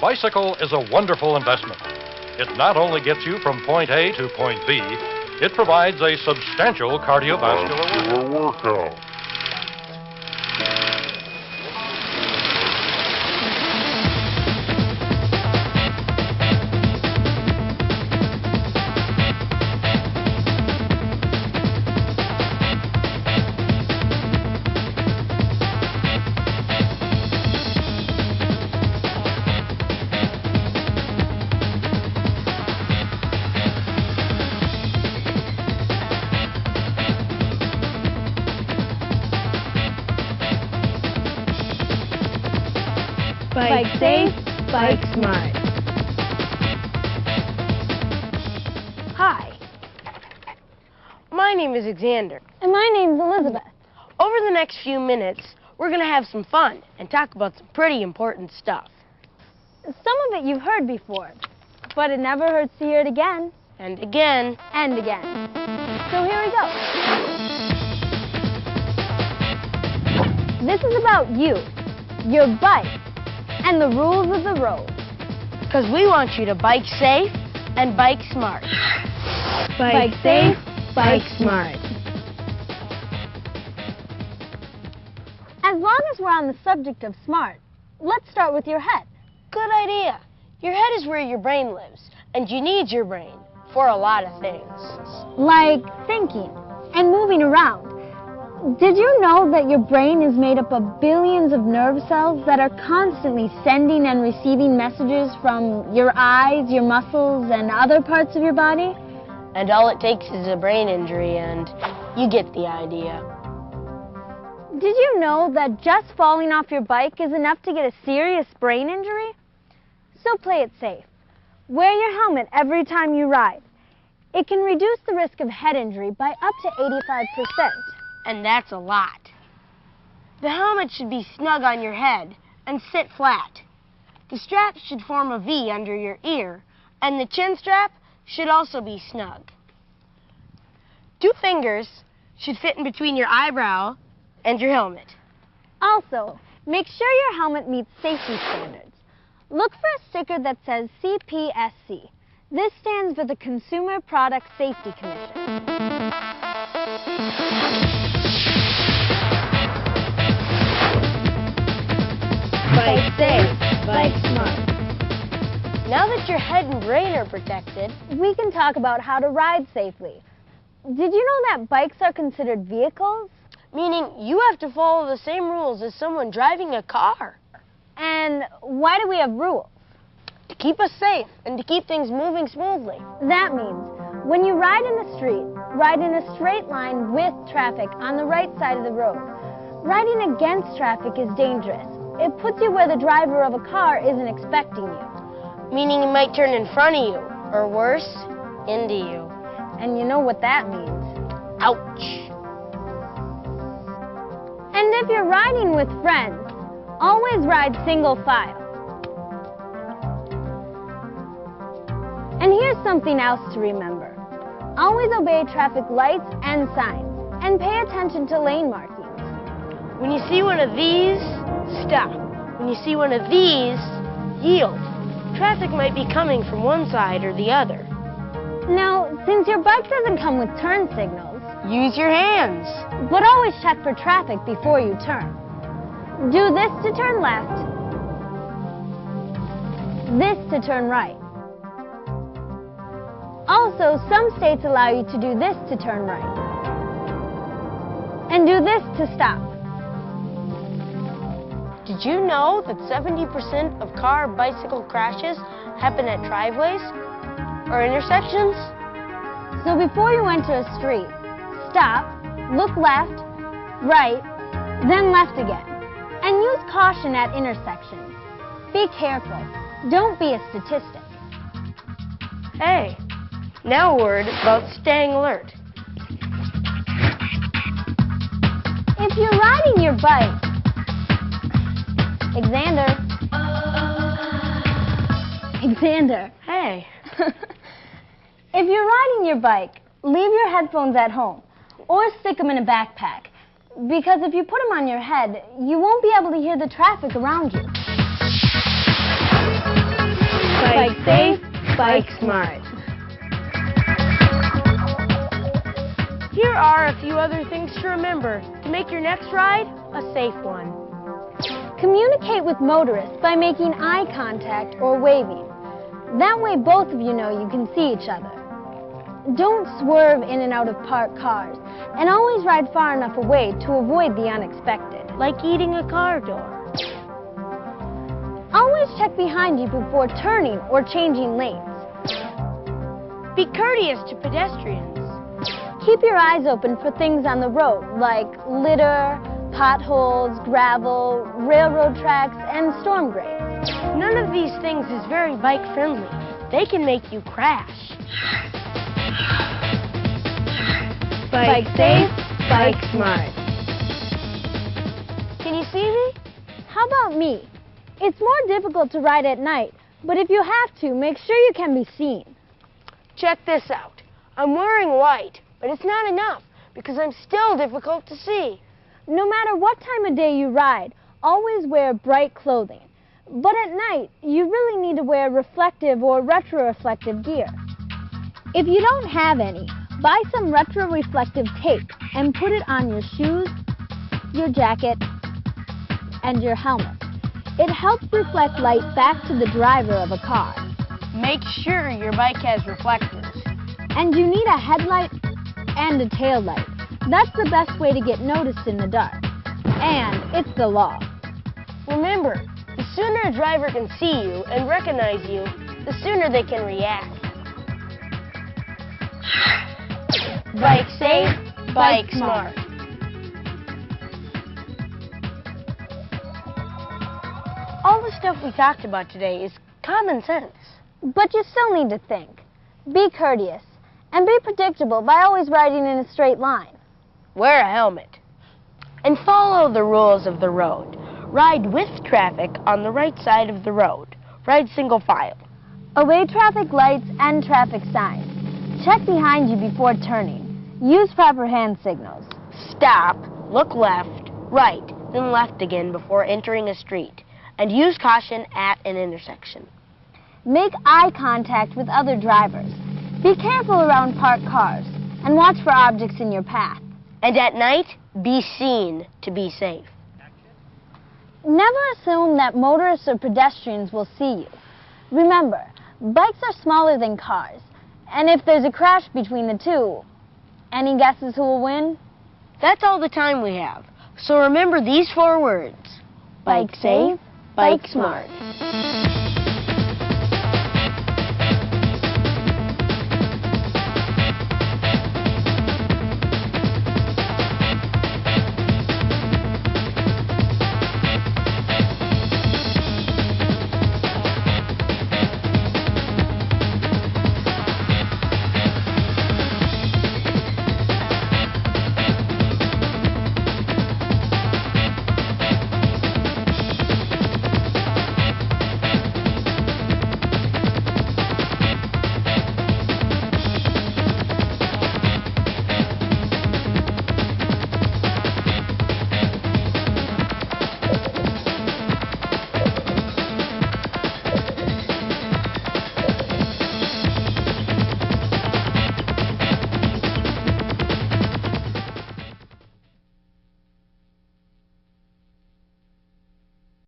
bicycle is a wonderful investment. It not only gets you from point A to point B, it provides a substantial cardiovascular workout. Bike safe, bike smart. Hi. My name is Xander. And my name's Elizabeth. Over the next few minutes, we're going to have some fun and talk about some pretty important stuff. Some of it you've heard before, but it never hurts to hear it again. And again. And again. So here we go. This is about you, your bike, and the rules of the road. Because we want you to bike safe and bike smart. Bike safe, bike smart. As long as we're on the subject of smart, let's start with your head. Good idea. Your head is where your brain lives, and you need your brain for a lot of things. Like thinking and moving around. Did you know that your brain is made up of billions of nerve cells that are constantly sending and receiving messages from your eyes, your muscles, and other parts of your body? And all it takes is a brain injury, and you get the idea. Did you know that just falling off your bike is enough to get a serious brain injury? So play it safe. Wear your helmet every time you ride. It can reduce the risk of head injury by up to 85%. And that's a lot. The helmet should be snug on your head and sit flat. The strap should form a V under your ear, and the chin strap should also be snug. 2 fingers should fit in between your eyebrow and your helmet. Also, make sure your helmet meets safety standards. Look for a sticker that says CPSC. This stands for the Consumer Product Safety Commission. Bike safe, bike smart. Now that your head and brain are protected, we can talk about how to ride safely. Did you know that bikes are considered vehicles? Meaning you have to follow the same rules as someone driving a car. And why do we have rules? To keep us safe and to keep things moving smoothly. That means when you ride in the street, ride in a straight line with traffic on the right side of the road. Riding against traffic is dangerous. It puts you where the driver of a car isn't expecting you. Meaning he might turn in front of you, or worse, into you. And you know what that means. Ouch. And if you're riding with friends, always ride single file. And here's something else to remember. Always obey traffic lights and signs, and pay attention to lane markings. When you see one of these, stop. When you see one of these, yield. Traffic might be coming from one side or the other. Now, since your bike doesn't come with turn signals, use your hands. But always check for traffic before you turn. Do this to turn left. This to turn right. Also, some states allow you to do this to turn right. And do this to stop. Did you know that 70% of car-bicycle crashes happen at driveways or intersections? So before you enter a street, stop, look left, right, then left again. And use caution at intersections. Be careful. Don't be a statistic. Hey, now a word about staying alert. If you're riding your bike, Xander. Hey. If you're riding your bike, leave your headphones at home or stick them in a backpack. Because if you put them on your head, you won't be able to hear the traffic around you. Bike safe, bike smart. Here are a few other things to remember to make your next ride a safe one. Communicate with motorists by making eye contact or waving. That way both of you know you can see each other. Don't swerve in and out of parked cars, and always ride far enough away to avoid the unexpected. Like eating a car door. Always check behind you before turning or changing lanes. Be courteous to pedestrians. Keep your eyes open for things on the road, like litter, potholes, gravel, railroad tracks, and storm grates. None of these things is very bike-friendly. They can make you crash. Bike safe, bike smart. Can you see me? How about me? It's more difficult to ride at night, but if you have to, make sure you can be seen. Check this out. I'm wearing white, but it's not enough because I'm still difficult to see. No matter what time of day you ride, always wear bright clothing. But at night, you really need to wear reflective or retroreflective gear. If you don't have any, buy some retroreflective tape and put it on your shoes, your jacket, and your helmet. It helps reflect light back to the driver of a car. Make sure your bike has reflectors. And you need a headlight and a tail light. That's the best way to get noticed in the dark. And it's the law. Remember, the sooner a driver can see you and recognize you, the sooner they can react. Bike safe, bike smart. All the stuff we talked about today is common sense. But you still need to think. Be courteous. And be predictable by always riding in a straight line. Wear a helmet. And follow the rules of the road. Ride with traffic on the right side of the road. Ride single file. Obey traffic lights and traffic signs. Check behind you before turning. Use proper hand signals. Stop, look left, right, then left again before entering a street. And use caution at an intersection. Make eye contact with other drivers. Be careful around parked cars and watch for objects in your path. And at night, be seen to be safe. Never assume that motorists or pedestrians will see you. Remember, bikes are smaller than cars, and if there's a crash between the two, any guesses who will win? That's all the time we have. So remember these 4 words. Bike safe, bike smart.